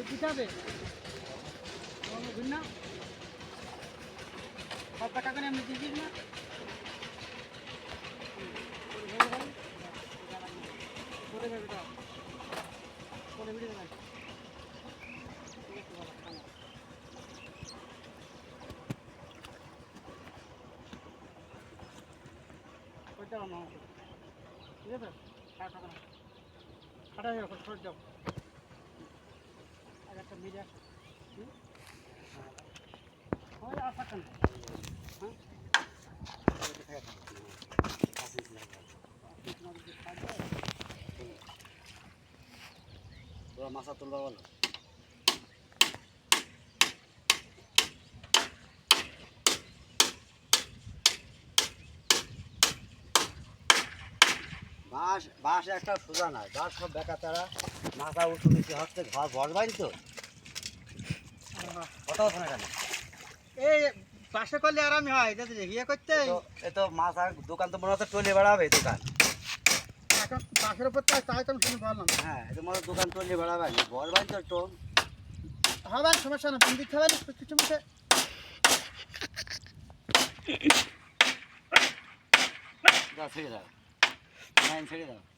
দিতে হবে না সব টাকা করে আমি দিয়ে দিই না ঠিক আছে খাটা হয়ে গেল সরে যাও আর একটা মিডিয়া আর থাকেন তোরা মাছা তুলবা বলো বাঁশ বাঁশ একটা সোজা নাই বাঁশ সব বেকা তারা মাথা উঁচু নিচে হচ্ছে ঘর বস বাইন তো কত ওখানে কেন এই পাশে করলে আরামই হয় ইয়ে করতে এ তো মাথা দোকান তো মনে হচ্ছে টলে বেড়াবে দোকান এখন পাশের উপর তাই তো আমি শুনে বললাম হ্যাঁ এটা মনে দোকান টলে বেড়াবে বস বাইন তো টোন হবে সমস্যা না দিতে হবে না কিছু মুখে ছেড়ে দাও ছেড়ে দাও